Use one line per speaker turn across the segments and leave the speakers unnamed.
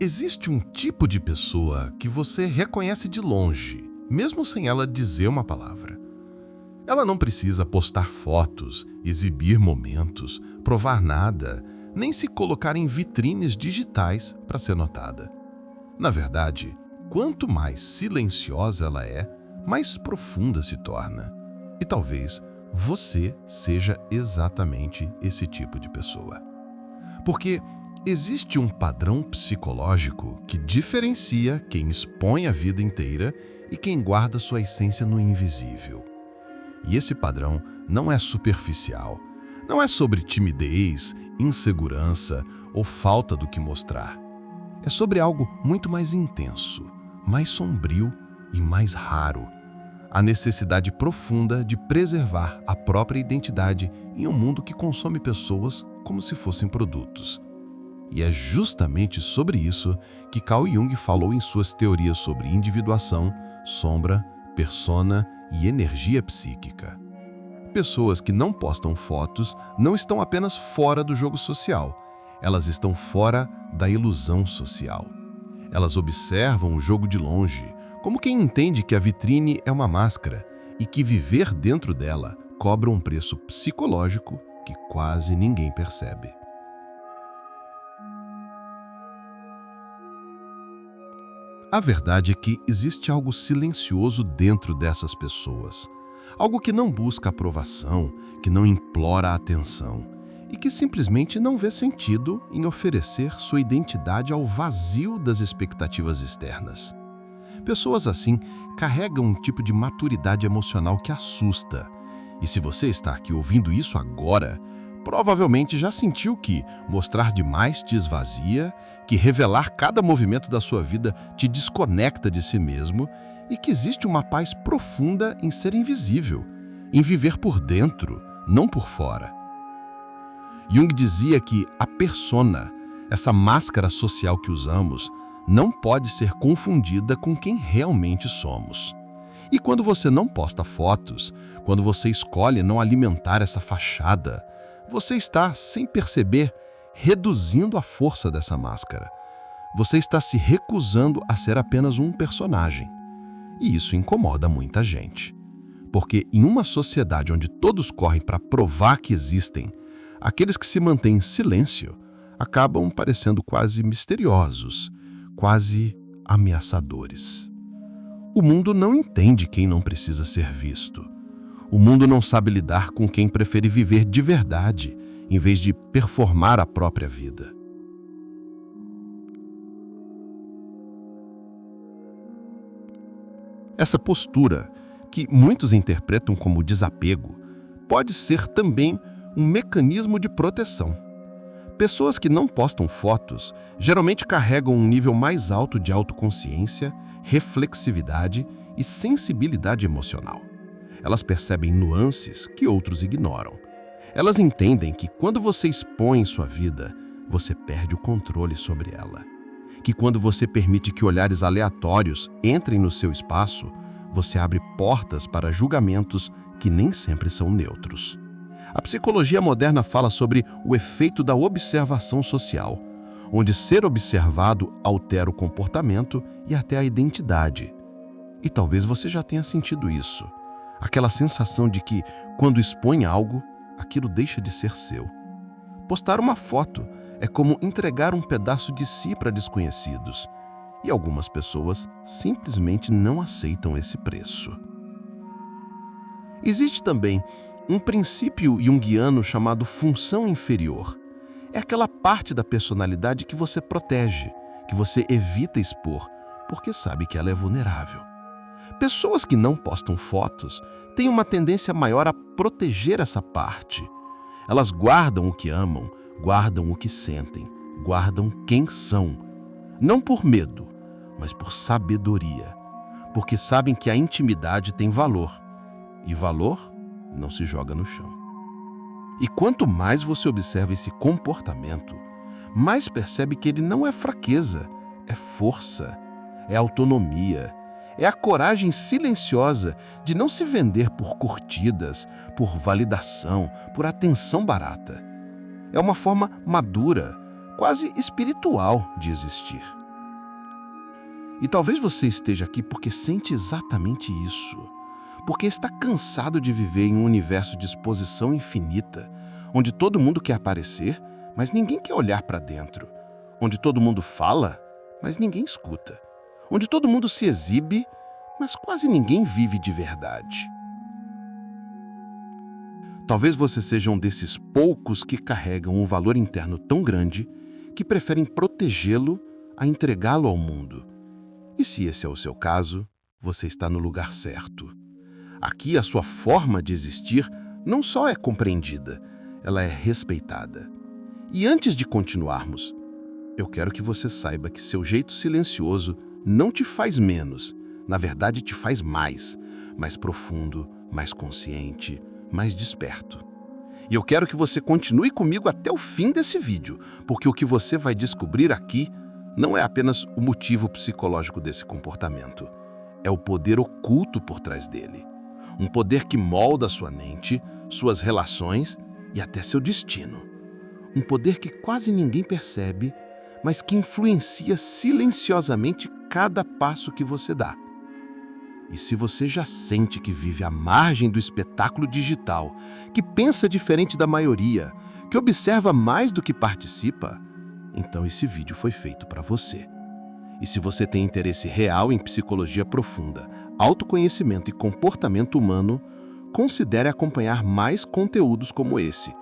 Existe um tipo de pessoa que você reconhece de longe, mesmo sem ela dizer uma palavra. Ela não precisa postar fotos, exibir momentos, provar nada, nem se colocar em vitrines digitais para ser notada. Na verdade, quanto mais silenciosa ela é, mais profunda se torna. E talvez você seja exatamente esse tipo de pessoa. Porque existe um padrão psicológico que diferencia quem expõe a vida inteira e quem guarda sua essência no invisível. E esse padrão não é superficial, não é sobre timidez, insegurança ou falta do que mostrar. É sobre algo muito mais intenso, mais sombrio e mais raro. A necessidade profunda de preservar a própria identidade em um mundo que consome pessoas como se fossem produtos. E é justamente sobre isso que Carl Jung falou em suas teorias sobre individuação, sombra, persona e energia psíquica. Pessoas que não postam fotos não estão apenas fora do jogo social, elas estão fora da ilusão social. Elas observam o jogo de longe, como quem entende que a vitrine é uma máscara e que viver dentro dela cobra um preço psicológico que quase ninguém percebe. A verdade é que existe algo silencioso dentro dessas pessoas. Algo que não busca aprovação, que não implora atenção e que simplesmente não vê sentido em oferecer sua identidade ao vazio das expectativas externas. Pessoas assim carregam um tipo de maturidade emocional que assusta. E se você está aqui ouvindo isso agora, provavelmente já sentiu que mostrar demais te esvazia, que revelar cada movimento da sua vida te desconecta de si mesmo e que existe uma paz profunda em ser invisível, em viver por dentro, não por fora. Jung dizia que a persona, essa máscara social que usamos, não pode ser confundida com quem realmente somos. E quando você não posta fotos, quando você escolhe não alimentar essa fachada, você está, sem perceber, reduzindo a força dessa máscara. Você está se recusando a ser apenas um personagem. E isso incomoda muita gente. Porque em uma sociedade onde todos correm para provar que existem, aqueles que se mantêm em silêncio acabam parecendo quase misteriosos, quase ameaçadores. O mundo não entende quem não precisa ser visto. O mundo não sabe lidar com quem prefere viver de verdade, em vez de performar a própria vida. Essa postura, que muitos interpretam como desapego, pode ser também um mecanismo de proteção. Pessoas que não postam fotos geralmente carregam um nível mais alto de autoconsciência, reflexividade e sensibilidade emocional. Elas percebem nuances que outros ignoram. Elas entendem que quando você expõe sua vida, você perde o controle sobre ela. Que quando você permite que olhares aleatórios entrem no seu espaço, você abre portas para julgamentos que nem sempre são neutros. A psicologia moderna fala sobre o efeito da observação social, onde ser observado altera o comportamento e até a identidade. E talvez você já tenha sentido isso. Aquela sensação de que, quando expõe algo, aquilo deixa de ser seu. Postar uma foto é como entregar um pedaço de si para desconhecidos. E algumas pessoas simplesmente não aceitam esse preço. Existe também um princípio junguiano chamado função inferior. É aquela parte da personalidade que você protege, que você evita expor, porque sabe que ela é vulnerável. Pessoas que não postam fotos têm uma tendência maior a proteger essa parte. Elas guardam o que amam, guardam o que sentem, guardam quem são. Não por medo, mas por sabedoria. Porque sabem que a intimidade tem valor. E valor não se joga no chão. E quanto mais você observa esse comportamento, mais percebe que ele não é fraqueza, é força, é autonomia, é a coragem silenciosa de não se vender por curtidas, por validação, por atenção barata. É uma forma madura, quase espiritual de existir. E talvez você esteja aqui porque sente exatamente isso. Porque está cansado de viver em um universo de exposição infinita, onde todo mundo quer aparecer, mas ninguém quer olhar para dentro. Onde todo mundo fala, mas ninguém escuta. Onde todo mundo se exibe, mas quase ninguém vive de verdade. Talvez você seja um desses poucos que carregam um valor interno tão grande que preferem protegê-lo a entregá-lo ao mundo. E se esse é o seu caso, você está no lugar certo. Aqui a sua forma de existir não só é compreendida, ela é respeitada. E antes de continuarmos, eu quero que você saiba que seu jeito silencioso não te faz menos, na verdade te faz mais profundo, mais consciente, mais desperto. E eu quero que você continue comigo até o fim desse vídeo, porque o que você vai descobrir aqui não é apenas o motivo psicológico desse comportamento, é o poder oculto por trás dele. Um poder que molda sua mente, suas relações e até seu destino. Um poder que quase ninguém percebe, mas que influencia silenciosamente cada passo que você dá. E se você já sente que vive à margem do espetáculo digital, que pensa diferente da maioria, que observa mais do que participa, então esse vídeo foi feito para você. E se você tem interesse real em psicologia profunda, autoconhecimento e comportamento humano, considere acompanhar mais conteúdos como esse,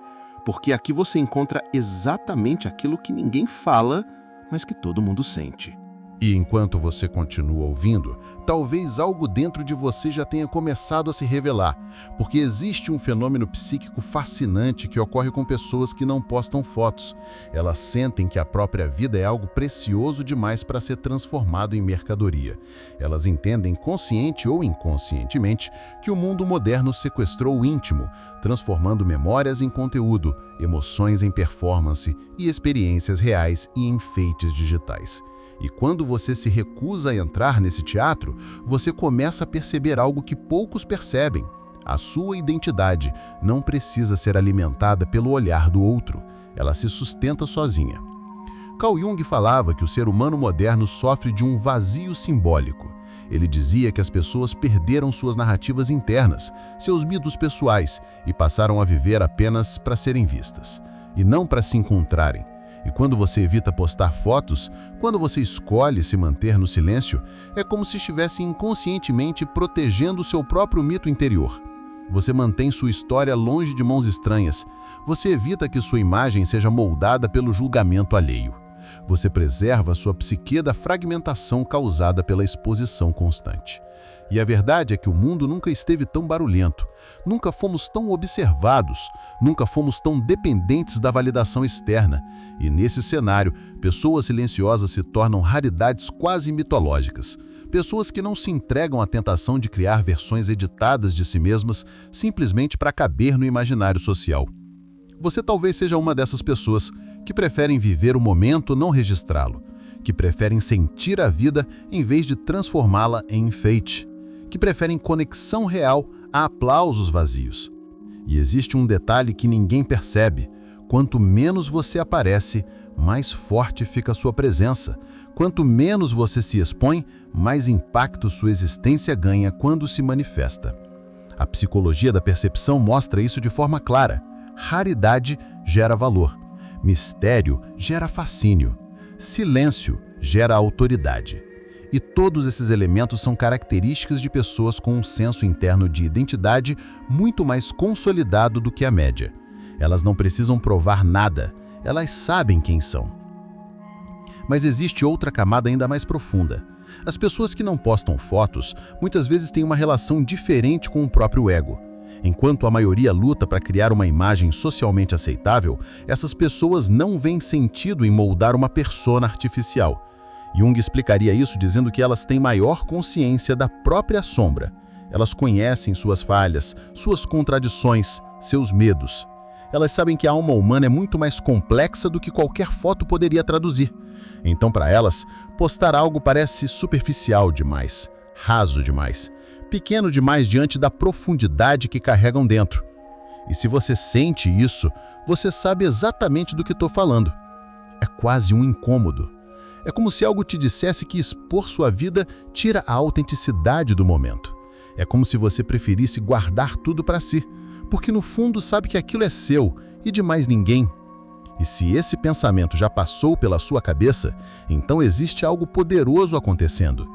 porque aqui você encontra exatamente aquilo que ninguém fala, mas que todo mundo sente.
E enquanto você continua ouvindo, talvez algo dentro de você já tenha começado a se revelar, porque existe um fenômeno psíquico fascinante que ocorre com pessoas que não postam fotos. Elas sentem que a própria vida é algo precioso demais para ser transformado em mercadoria. Elas entendem consciente ou inconscientemente que o mundo moderno sequestrou o íntimo, transformando memórias em conteúdo, emoções em performance e experiências reais em enfeites digitais. E quando você se recusa a entrar nesse teatro, você começa a perceber algo que poucos percebem. A sua identidade não precisa ser alimentada pelo olhar do outro. Ela se sustenta sozinha. Carl Jung falava que o ser humano moderno sofre de um vazio simbólico. Ele dizia que as pessoas perderam suas narrativas internas, seus mitos pessoais, e passaram a viver apenas para serem vistas, e não para se encontrarem. E quando você evita postar fotos, quando você escolhe se manter no silêncio, é como se estivesse inconscientemente protegendo o seu próprio mito interior. Você mantém sua história longe de mãos estranhas. Você evita que sua imagem seja moldada pelo julgamento alheio. Você preserva sua psique da fragmentação causada pela exposição constante. E a verdade é que o mundo nunca esteve tão barulhento, nunca fomos tão observados, nunca fomos tão dependentes da validação externa. E nesse cenário, pessoas silenciosas se tornam raridades quase mitológicas. Pessoas que não se entregam à tentação de criar versões editadas de si mesmas simplesmente para caber no imaginário social. Você talvez seja uma dessas pessoas que preferem viver o momento, não registrá-lo, que preferem sentir a vida em vez de transformá-la em enfeite, que preferem conexão real a aplausos vazios. E existe um detalhe que ninguém percebe: quanto menos você aparece, mais forte fica a sua presença. Quanto menos você se expõe, mais impacto sua existência ganha quando se manifesta. A psicologia da percepção mostra isso de forma clara. Raridade gera valor. Mistério gera fascínio. Silêncio gera autoridade. E todos esses elementos são características de pessoas com um senso interno de identidade muito mais consolidado do que a média. Elas não precisam provar nada, elas sabem quem são. Mas existe outra camada ainda mais profunda. As pessoas que não postam fotos muitas vezes têm uma relação diferente com o próprio ego. Enquanto a maioria luta para criar uma imagem socialmente aceitável, essas pessoas não veem sentido em moldar uma persona artificial. Jung explicaria isso dizendo que elas têm maior consciência da própria sombra. Elas conhecem suas falhas, suas contradições, seus medos. Elas sabem que a alma humana é muito mais complexa do que qualquer foto poderia traduzir. Então, para elas, postar algo parece superficial demais, raso demais, pequeno demais diante da profundidade que carregam dentro. E se você sente isso, você sabe exatamente do que estou falando. É quase um incômodo. É como se algo te dissesse que expor sua vida tira a autenticidade do momento. É como se você preferisse guardar tudo para si, porque no fundo sabe que aquilo é seu e de mais ninguém. E se esse pensamento já passou pela sua cabeça, então existe algo poderoso acontecendo.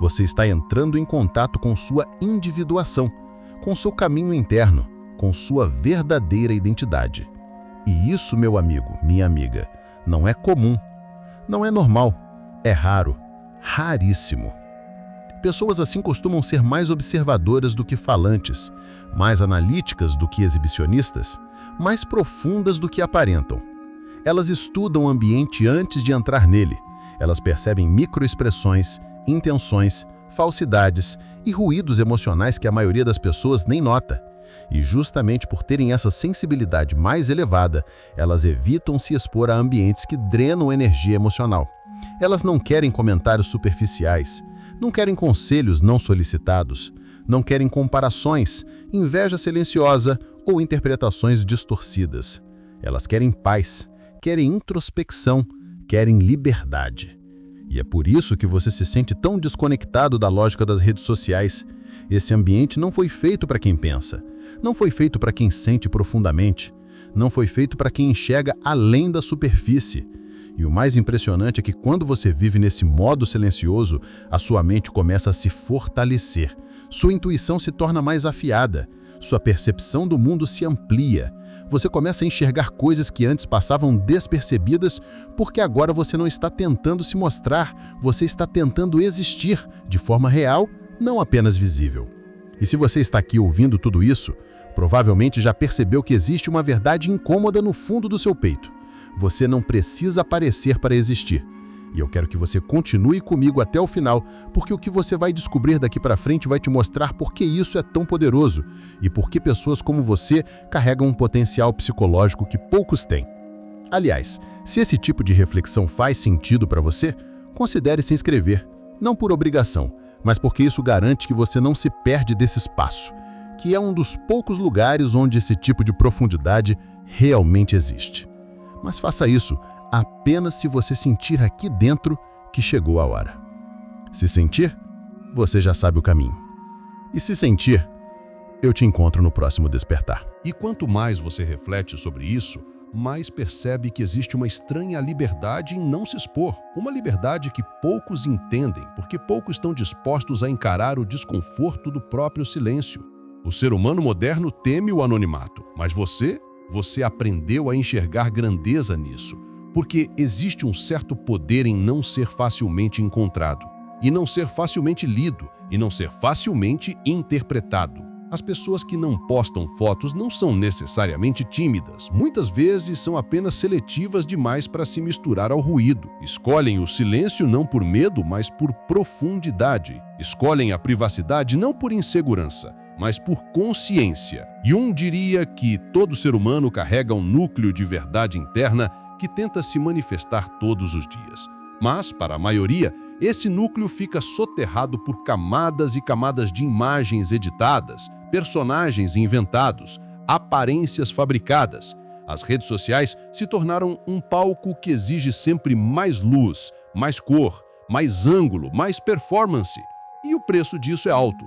Você está entrando em contato com sua individuação, com seu caminho interno, com sua verdadeira identidade. E isso, meu amigo, minha amiga, não é comum, não é normal, é raro, raríssimo. Pessoas assim costumam ser mais observadoras do que falantes, mais analíticas do que exibicionistas, mais profundas do que aparentam. Elas estudam o ambiente antes de entrar nele. Elas percebem microexpressões, intenções, falsidades e ruídos emocionais que a maioria das pessoas nem nota. E justamente por terem essa sensibilidade mais elevada, elas evitam se expor a ambientes que drenam energia emocional. Elas não querem comentários superficiais, não querem conselhos não solicitados, não querem comparações, inveja silenciosa ou interpretações distorcidas. Elas querem paz, querem introspecção, querem liberdade. E é por isso que você se sente tão desconectado da lógica das redes sociais. Esse ambiente não foi feito para quem pensa, não foi feito para quem sente profundamente, não foi feito para quem enxerga além da superfície. E o mais impressionante é que quando você vive nesse modo silencioso, a sua mente começa a se fortalecer, sua intuição se torna mais afiada, sua percepção do mundo se amplia. Você começa a enxergar coisas que antes passavam despercebidas, porque agora você não está tentando se mostrar, você está tentando existir de forma real, não apenas visível. E se você está aqui ouvindo tudo isso, provavelmente já percebeu que existe uma verdade incômoda no fundo do seu peito. Você não precisa aparecer para existir. E eu quero que você continue comigo até o final, porque o que você vai descobrir daqui para frente vai te mostrar por que isso é tão poderoso e por que pessoas como você carregam um potencial psicológico que poucos têm. Aliás, se esse tipo de reflexão faz sentido para você, considere se inscrever, não por obrigação, mas porque isso garante que você não se perde desse espaço, que é um dos poucos lugares onde esse tipo de profundidade realmente existe. Mas faça isso apenas se você sentir aqui dentro que chegou a hora. Se sentir, você já sabe o caminho. E se sentir, eu te encontro no próximo despertar.
E quanto mais você reflete sobre isso, mais percebe que existe uma estranha liberdade em não se expor. Uma liberdade que poucos entendem, porque poucos estão dispostos a encarar o desconforto do próprio silêncio. O ser humano moderno teme o anonimato, mas você aprendeu a enxergar grandeza nisso, porque existe um certo poder em não ser facilmente encontrado, e não ser facilmente lido, e não ser facilmente interpretado. As pessoas que não postam fotos não são necessariamente tímidas. Muitas vezes são apenas seletivas demais para se misturar ao ruído. Escolhem o silêncio não por medo, mas por profundidade. Escolhem a privacidade não por insegurança, mas por consciência. Jung diria que todo ser humano carrega um núcleo de verdade interna que tenta se manifestar todos os dias. Mas, para a maioria, esse núcleo fica soterrado por camadas e camadas de imagens editadas, personagens inventados, aparências fabricadas. As redes sociais se tornaram um palco que exige sempre mais luz, mais cor, mais ângulo, mais performance. E o preço disso é alto.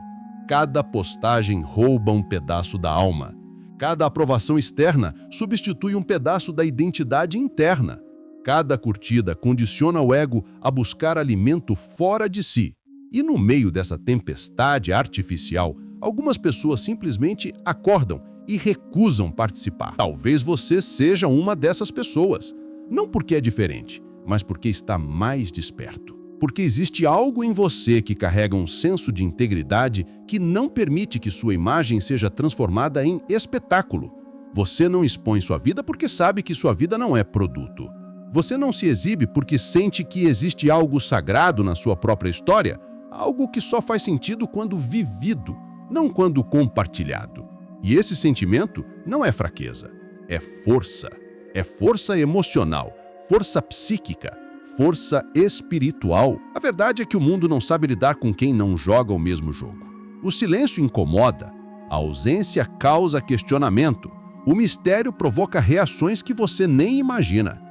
Cada postagem rouba um pedaço da alma. Cada aprovação externa substitui um pedaço da identidade interna. Cada curtida condiciona o ego a buscar alimento fora de si. E no meio dessa tempestade artificial, algumas pessoas simplesmente acordam e recusam participar. Talvez você seja uma dessas pessoas. Não porque é diferente, mas porque está mais desperto. Porque existe algo em você que carrega um senso de integridade que não permite que sua imagem seja transformada em espetáculo. Você não expõe sua vida porque sabe que sua vida não é produto. Você não se exibe porque sente que existe algo sagrado na sua própria história, algo que só faz sentido quando vivido, não quando compartilhado. E esse sentimento não é fraqueza, é força. É força emocional, força psíquica, força espiritual. A verdade é que o mundo não sabe lidar com quem não joga o mesmo jogo. O silêncio incomoda, a ausência causa questionamento, o mistério provoca reações que você nem imagina.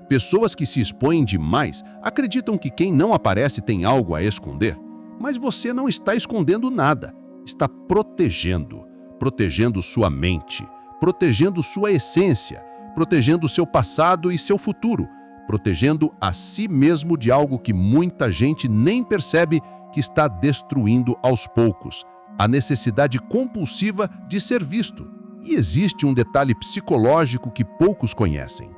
Pessoas que se expõem demais acreditam que quem não aparece tem algo a esconder. Mas você não está escondendo nada. Está protegendo. Protegendo sua mente. Protegendo sua essência. Protegendo seu passado e seu futuro. Protegendo a si mesmo de algo que muita gente nem percebe que está destruindo aos poucos. A necessidade compulsiva de ser visto. E existe um detalhe psicológico que poucos conhecem.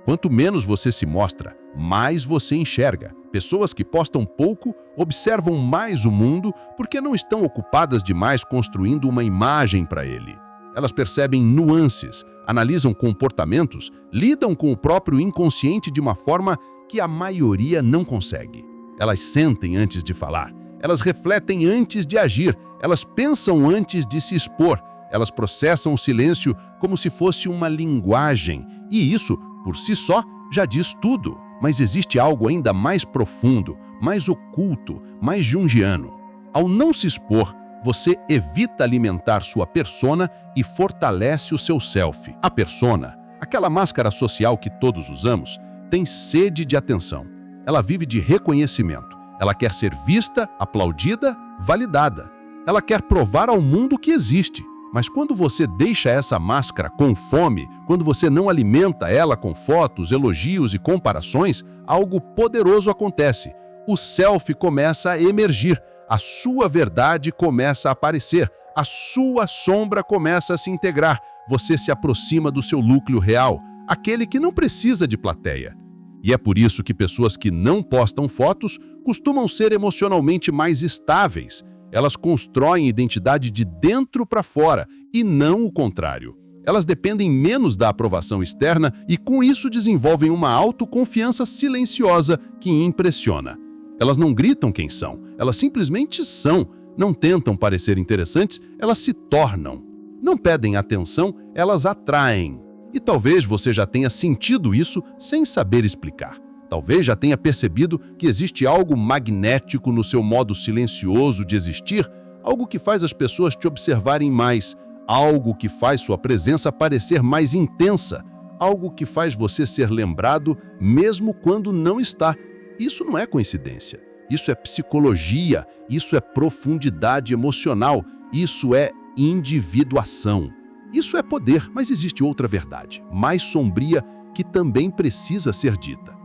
Quanto menos você se mostra, mais você enxerga. Pessoas que postam pouco observam mais o mundo porque não estão ocupadas demais construindo uma imagem para ele. Elas percebem nuances, analisam comportamentos, lidam com o próprio inconsciente de uma forma que a maioria não consegue. Elas sentem antes de falar, elas refletem antes de agir, elas pensam antes de se expor, elas processam o silêncio como se fosse uma linguagem. E isso, por si só, já diz tudo. Mas existe algo ainda mais profundo, mais oculto, mais junguiano. Ao não se expor, você evita alimentar sua persona e fortalece o seu self. A persona, aquela máscara social que todos usamos, tem sede de atenção. Ela vive de reconhecimento. Ela quer ser vista, aplaudida, validada. Ela quer provar ao mundo que existe. Mas quando você deixa essa máscara com fome, quando você não alimenta ela com fotos, elogios e comparações, algo poderoso acontece. O self começa a emergir, a sua verdade começa a aparecer, a sua sombra começa a se integrar, você se aproxima do seu núcleo real, aquele que não precisa de plateia. E é por isso que pessoas que não postam fotos costumam ser emocionalmente mais estáveis. Elas constroem identidade de dentro para fora e não o contrário. Elas dependem menos da aprovação externa e, com isso, desenvolvem uma autoconfiança silenciosa que impressiona. Elas não gritam quem são, elas simplesmente são. Não tentam parecer interessantes, elas se tornam. Não pedem atenção, elas atraem. E talvez você já tenha sentido isso sem saber explicar. Talvez já tenha percebido que existe algo magnético no seu modo silencioso de existir, algo que faz as pessoas te observarem mais, algo que faz sua presença parecer mais intensa, algo que faz você ser lembrado mesmo quando não está. Isso não é coincidência, isso é psicologia, isso é profundidade emocional, isso é individuação. Isso é poder, mas existe outra verdade, mais sombria, que também precisa ser dita.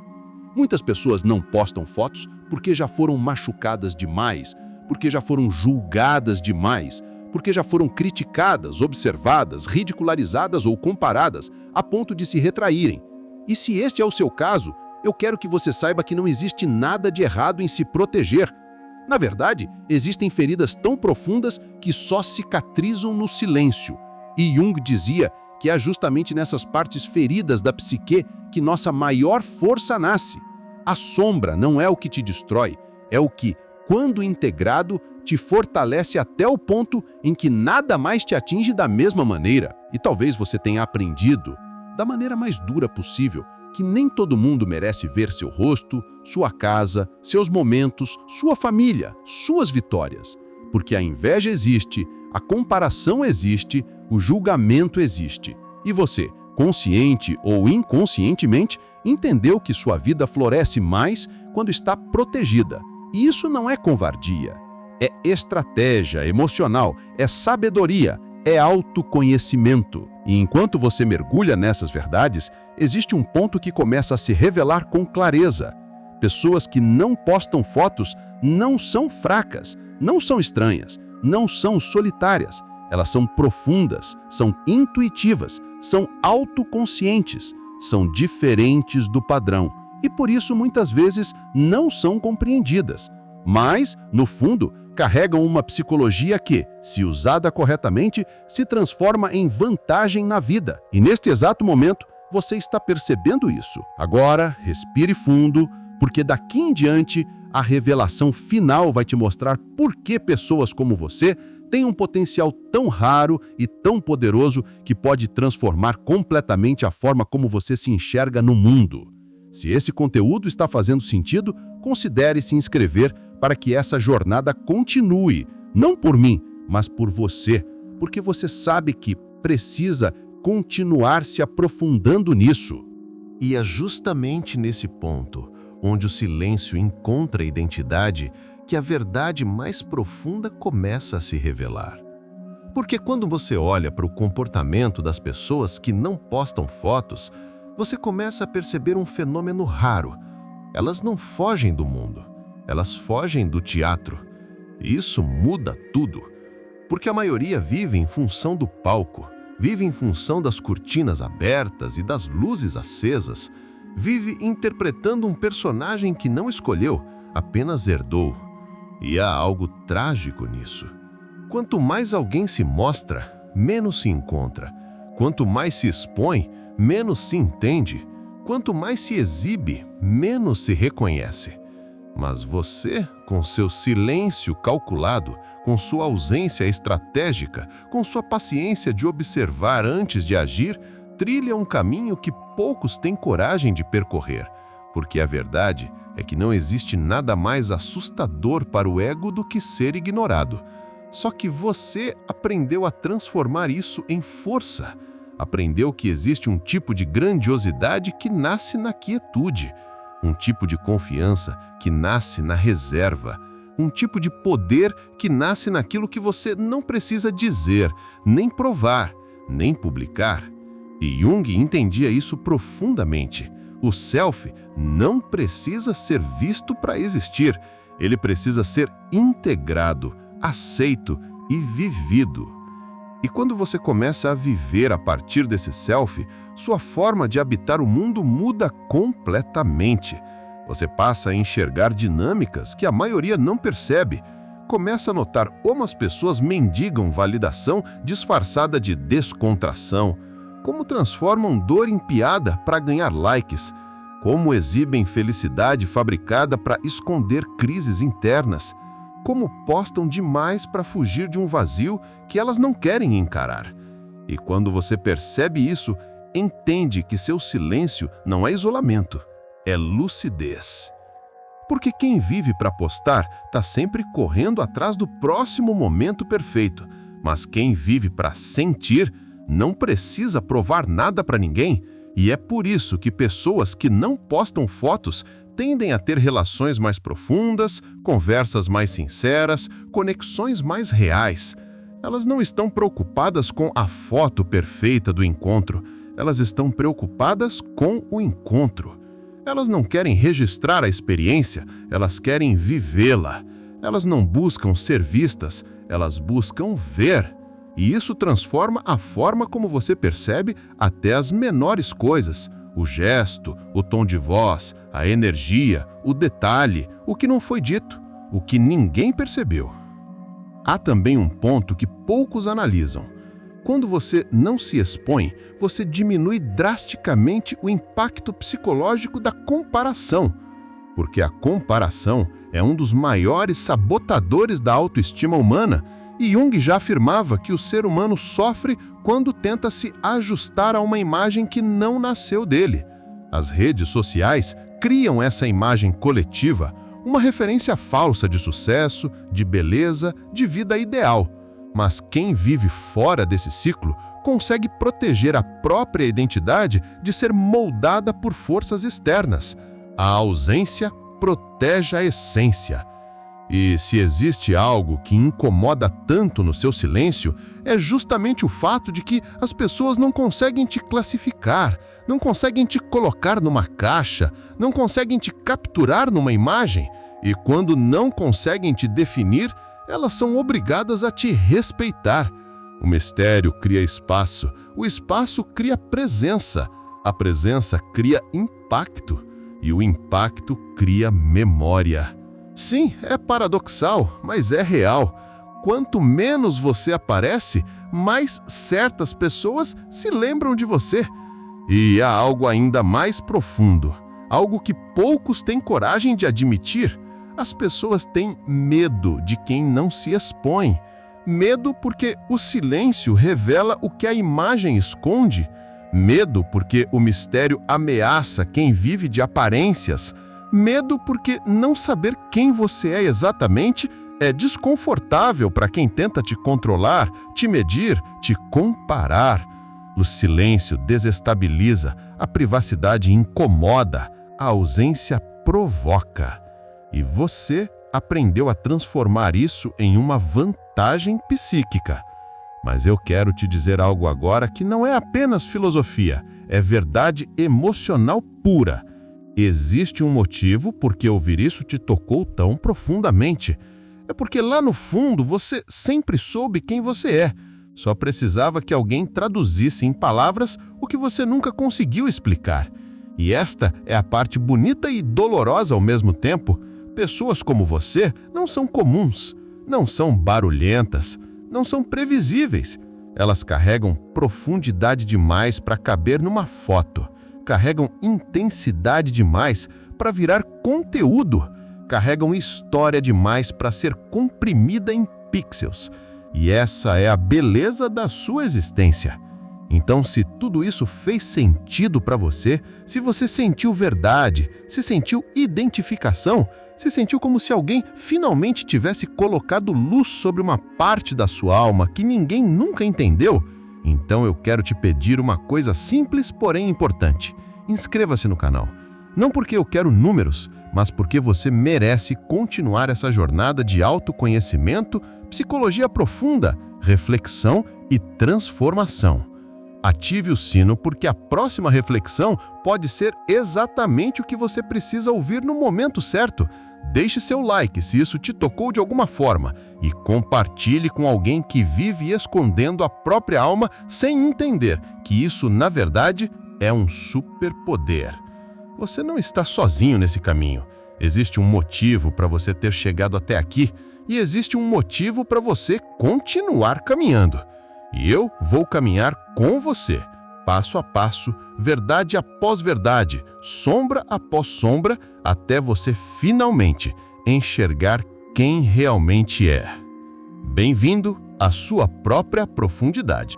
Muitas pessoas não postam fotos porque já foram machucadas demais, porque já foram julgadas demais, porque já foram criticadas, observadas, ridicularizadas ou comparadas a ponto de se retraírem. E se este é o seu caso, eu quero que você saiba que não existe nada de errado em se proteger. Na verdade, existem feridas tão profundas que só cicatrizam no silêncio. E Jung dizia que é justamente nessas partes feridas da psique que nossa maior força nasce. A sombra não é o que te destrói, é o que, quando integrado, te fortalece até o ponto em que nada mais te atinge da mesma maneira. E talvez você tenha aprendido, da maneira mais dura possível, que nem todo mundo merece ver seu rosto, sua casa, seus momentos, sua família, suas vitórias. Porque a inveja existe, a comparação existe, o julgamento existe. E você, consciente ou inconscientemente, entendeu que sua vida floresce mais quando está protegida. E isso não é covardia, é estratégia emocional, é sabedoria, é autoconhecimento. E enquanto você mergulha nessas verdades, existe um ponto que começa a se revelar com clareza. Pessoas que não postam fotos não são fracas, não são estranhas, não são solitárias. Elas são profundas, são intuitivas, são autoconscientes, são diferentes do padrão e, por isso, muitas vezes não são compreendidas. Mas, no fundo, carregam uma psicologia que, se usada corretamente, se transforma em vantagem na vida. E neste exato momento, você está percebendo isso. Agora, respire fundo, porque daqui em diante, a revelação final vai te mostrar por que pessoas como você têm um potencial tão raro e tão poderoso que pode transformar completamente a forma como você se enxerga no mundo. Se esse conteúdo está fazendo sentido, considere se inscrever para que essa jornada continue, não por mim, mas por você, porque você sabe que precisa continuar se aprofundando nisso. E é justamente nesse ponto, onde o silêncio encontra identidade, que a verdade mais profunda começa a se revelar. Porque quando você olha para o comportamento das pessoas que não postam fotos, você começa a perceber um fenômeno raro. Elas não fogem do mundo, elas fogem do teatro. E isso muda tudo, porque a maioria vive em função do palco, vive em função das cortinas abertas e das luzes acesas, vive interpretando um personagem que não escolheu, apenas herdou. E há algo trágico nisso. Quanto mais alguém se mostra, menos se encontra. Quanto mais se expõe, menos se entende. Quanto mais se exibe, menos se reconhece. Mas você, com seu silêncio calculado, com sua ausência estratégica, com sua paciência de observar antes de agir, trilha um caminho que poucos têm coragem de percorrer. Porque a verdade é que não existe nada mais assustador para o ego do que ser ignorado. Só que você aprendeu a transformar isso em força. Aprendeu que existe um tipo de grandiosidade que nasce na quietude, um tipo de confiança que nasce na reserva, um tipo de poder que nasce naquilo que você não precisa dizer, nem provar, nem publicar. E Jung entendia isso profundamente. O self não precisa ser visto para existir, ele precisa ser integrado, aceito e vivido. E quando você começa a viver a partir desse self, sua forma de habitar o mundo muda completamente. Você passa a enxergar dinâmicas que a maioria não percebe. Começa a notar como as pessoas mendigam validação disfarçada de descontração, como transformam dor em piada para ganhar likes, como exibem felicidade fabricada para esconder crises internas, como postam demais para fugir de um vazio que elas não querem encarar. E quando você percebe isso, entende que seu silêncio não é isolamento, é lucidez. Porque quem vive para postar está sempre correndo atrás do próximo momento perfeito, mas quem vive para sentir não precisa provar nada para ninguém, e é por isso que pessoas que não postam fotos tendem a ter relações mais profundas, conversas mais sinceras, conexões mais reais. Elas não estão preocupadas com a foto perfeita do encontro, elas estão preocupadas com o encontro. Elas não querem registrar a experiência, elas querem vivê-la. Elas não buscam ser vistas, elas buscam ver. E isso transforma a forma como você percebe até as menores coisas. O gesto, o tom de voz, a energia, o detalhe, o que não foi dito, o que ninguém percebeu. Há também um ponto que poucos analisam. Quando você não se expõe, você diminui drasticamente o impacto psicológico da comparação. Porque a comparação é um dos maiores sabotadores da autoestima humana, e Jung já afirmava que o ser humano sofre quando tenta se ajustar a uma imagem que não nasceu dele. As redes sociais criam essa imagem coletiva, uma referência falsa de sucesso, de beleza, de vida ideal. Mas quem vive fora desse ciclo consegue proteger a própria identidade de ser moldada por forças externas. A ausência protege a essência. E se existe algo que incomoda tanto no seu silêncio, é justamente o fato de que as pessoas não conseguem te classificar, não conseguem te colocar numa caixa, não conseguem te capturar numa imagem, e quando não conseguem te definir, elas são obrigadas a te respeitar. O mistério cria espaço, o espaço cria presença, a presença cria impacto, e o impacto cria memória. Sim, é paradoxal, mas é real. Quanto menos você aparece, mais certas pessoas se lembram de você. E há algo ainda mais profundo, algo que poucos têm coragem de admitir. As pessoas têm medo de quem não se expõe. Medo porque o silêncio revela o que a imagem esconde. Medo porque o mistério ameaça quem vive de aparências. Medo porque não saber quem você é exatamente é desconfortável para quem tenta te controlar, te medir, te comparar. O silêncio desestabiliza, a privacidade incomoda, a ausência provoca. E você aprendeu a transformar isso em uma vantagem psíquica. Mas eu quero te dizer algo agora que não é apenas filosofia, é verdade emocional pura. Existe um motivo por que ouvir isso te tocou tão profundamente. É porque lá no fundo você sempre soube quem você é. Só precisava que alguém traduzisse em palavras o que você nunca conseguiu explicar. E esta é a parte bonita e dolorosa ao mesmo tempo. Pessoas como você não são comuns, não são barulhentas, não são previsíveis. Elas carregam profundidade demais para caber numa foto. Carregam intensidade demais para virar conteúdo. Carregam história demais para ser comprimida em pixels. E essa é a beleza da sua existência. Então, se tudo isso fez sentido para você, se você sentiu verdade, se sentiu identificação, se sentiu como se alguém finalmente tivesse colocado luz sobre uma parte da sua alma que ninguém nunca entendeu, então eu quero te pedir uma coisa simples, porém importante. Inscreva-se no canal. Não porque eu quero números, mas porque você merece continuar essa jornada de autoconhecimento, psicologia profunda, reflexão e transformação. Ative o sino porque a próxima reflexão pode ser exatamente o que você precisa ouvir no momento certo. Deixe seu like se isso te tocou de alguma forma e compartilhe com alguém que vive escondendo a própria alma sem entender que isso, na verdade, é um superpoder. Você não está sozinho nesse caminho. Existe um motivo para você ter chegado até aqui e existe um motivo para você continuar caminhando. E eu vou caminhar com você, passo a passo, verdade após verdade, sombra após sombra, até você finalmente enxergar quem realmente é. Bem-vindo à sua própria profundidade.